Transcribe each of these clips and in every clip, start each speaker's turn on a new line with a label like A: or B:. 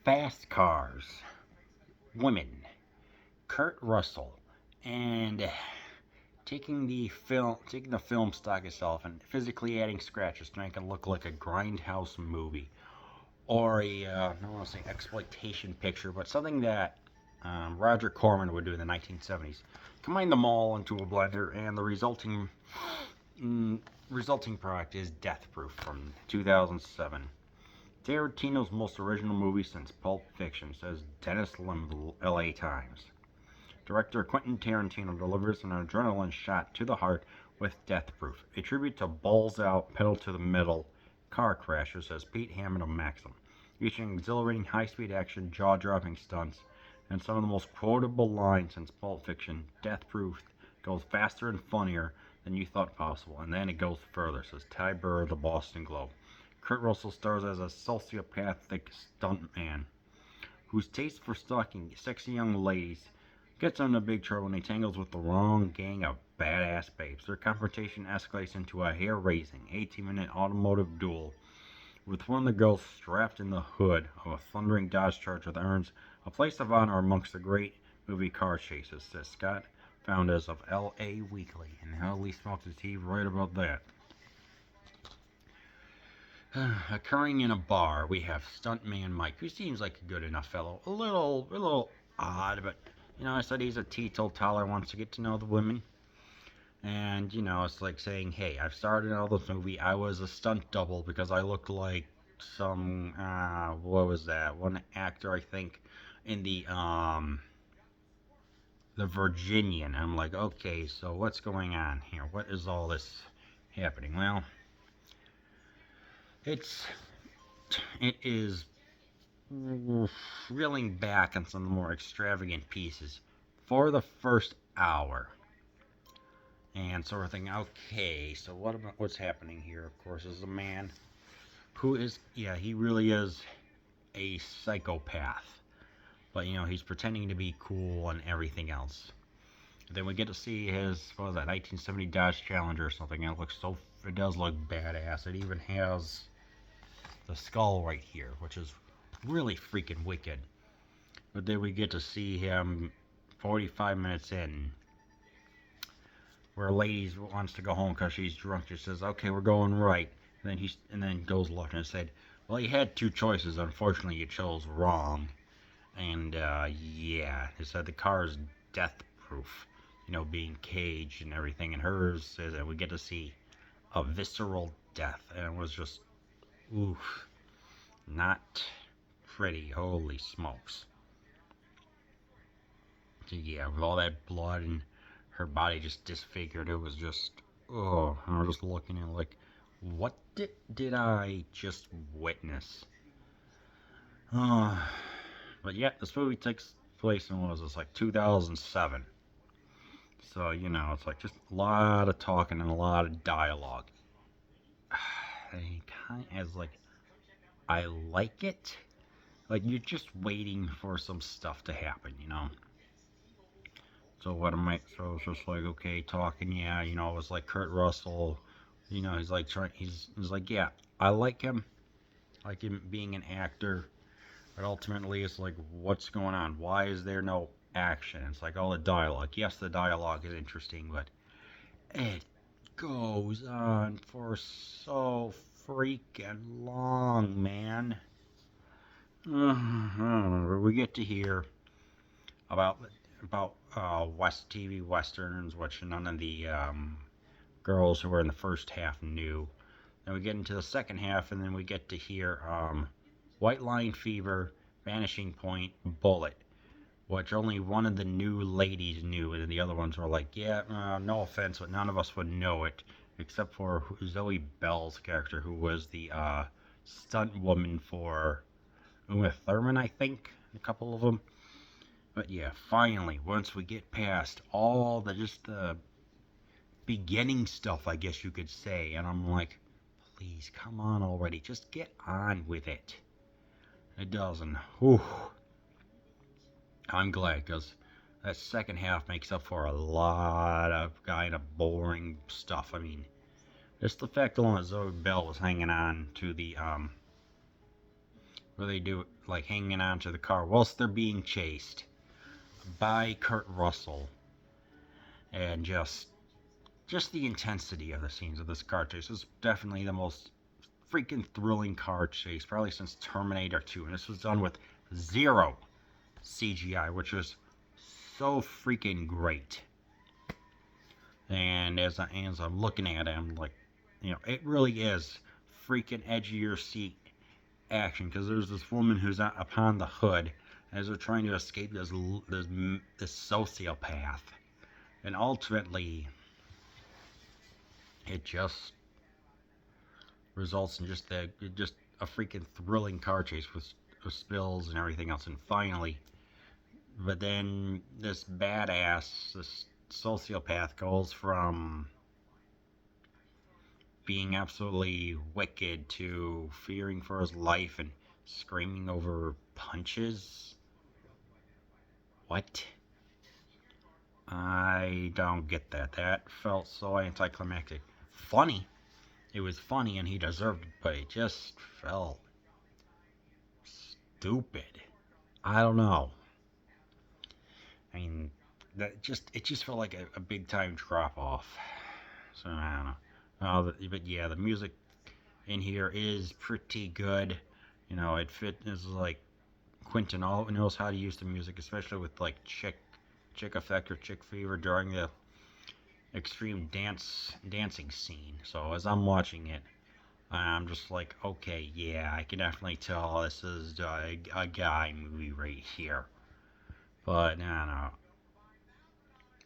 A: Fast cars, women, Kurt Russell, and taking the film stock itself and physically adding scratches to make it look like a grindhouse movie or I don't want to say exploitation picture, but something that Roger Corman would do in the 1970s. Combine them all into a blender, and the resulting product is Death Proof from 2007. Tarantino's most original movie since Pulp Fiction, says Dennis Lim of the LA Times. Director Quentin Tarantino delivers an adrenaline shot to the heart with Death Proof, a tribute to balls out, pedal to the metal car crasher, says Pete Hammond of Maxim, featuring exhilarating high-speed action, jaw-dropping stunts, and some of the most quotable lines since Pulp Fiction. Death Proof goes faster and funnier than you thought possible, and then it goes further, says Ty Burr of the Boston Globe. Kurt Russell stars as a sociopathic stuntman whose taste for stalking sexy young ladies gets him into big trouble when he tangles with the wrong gang of badass babes. Their confrontation escalates into a hair-raising 18-minute automotive duel with one of the girls strapped in the hood of a thundering Dodge Charger that earns a place of honor amongst the great movie car chases, says Scott Foundas of L.A. Weekly. And Holy Smokes, is he right about that. Occurring in a bar, we have stuntman Mike, who seems like a good enough fellow. A little odd, but I said he's a teetotaler, wants to get to know the women. And, it's like saying, hey, I've started out this movie, I was a stunt double because I looked like some, what was that? One actor, I think, in the Virginian. I'm like, okay, so what's going on here? What is all this happening? Well, it is reeling back on some of the more extravagant pieces for the first hour. And so we're thinking, okay, so what's happening here? Of course, is a man who is, he really is a psychopath. But, he's pretending to be cool and everything else. Then we get to see his, 1970 Dodge Challenger or something, and it does look badass. It even has the skull right here, which is really freaking wicked. But then we get to see him 45 minutes in, where a lady wants to go home because she's drunk. She says, okay, we're going right. And then goes left and said, well, you had two choices. Unfortunately, you chose wrong. And, he said the car is death proof, being caged and everything. And hers says that we get to see a visceral death. And it was just, oof, not pretty. Holy smokes. So, with all that blood and her body just disfigured, it was just, oh, I was just looking at it like, what did I just witness? But this movie takes place in, what was this, like 2007. So, it's like just a lot of talking and a lot of dialogue. And kind of as like, I like it. Like, you're just waiting for some stuff to happen, So so it's just like, okay, talking, it was like Kurt Russell, he's like he's like, yeah, I like him being an actor, but ultimately it's like, what's going on? Why is there no action? It's like all the dialogue. Yes, the dialogue is interesting, but it goes on for so freaking long, man. We get to hear about West TV westerns, which none of the girls who were in the first half knew. Then we get into the second half, and then we get to hear White Line Fever, Vanishing Point, Bullet, which only one of the new ladies knew, and the other ones were like, no offense, but none of us would know it, except for Zoe Bell's character, who was the stunt woman for Uma Thurman, I think, a couple of them. But finally, once we get past all the beginning stuff, I guess you could say, and I'm like, please, come on already, just get on with it. It doesn't. Whew. I'm glad, because that second half makes up for a lot of kind of boring stuff. I mean, just the fact alone that Zoe Bell was hanging on to the where they do like hanging onto the car whilst they're being chased by Kurt Russell, and just the intensity of the scenes of this car chase is definitely the most freaking thrilling car chase probably since Terminator 2, and this was done with zero CGI, which was so freaking great. And as I'm looking at it, I'm like, it really is freaking edge of your seat action, because there's this woman who's upon the hood as they're trying to escape this sociopath, and ultimately it just results in just a freaking thrilling car chase with spills and everything else. And finally, but then this sociopath goes from being absolutely wicked to fearing for his life and screaming over punches. What? I don't get that. That felt so anticlimactic. Funny. It was funny and he deserved it, but it just felt stupid. I don't know. I mean, it just felt like a big time drop off. So I don't know. But yeah, the music in here is pretty good. Is like Quentin all knows how to use the music, especially with like chick effect or chick fever during the extreme dancing scene. So as I'm watching it, I'm just like, okay, yeah, I can definitely tell this is a guy movie right here. But no,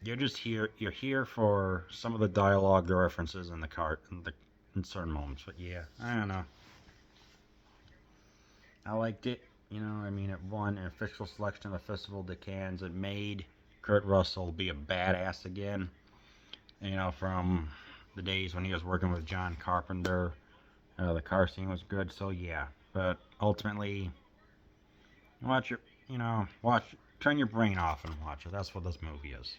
A: You're here for some of the dialogue, the references, and in certain moments. But yeah, I don't know. I liked it. I mean, it won an official selection of the Festival de Cannes. It made Kurt Russell be a badass again. From the days when he was working with John Carpenter. The car scene was good, so yeah. But ultimately, watch it. Turn your brain off and watch it. That's what this movie is.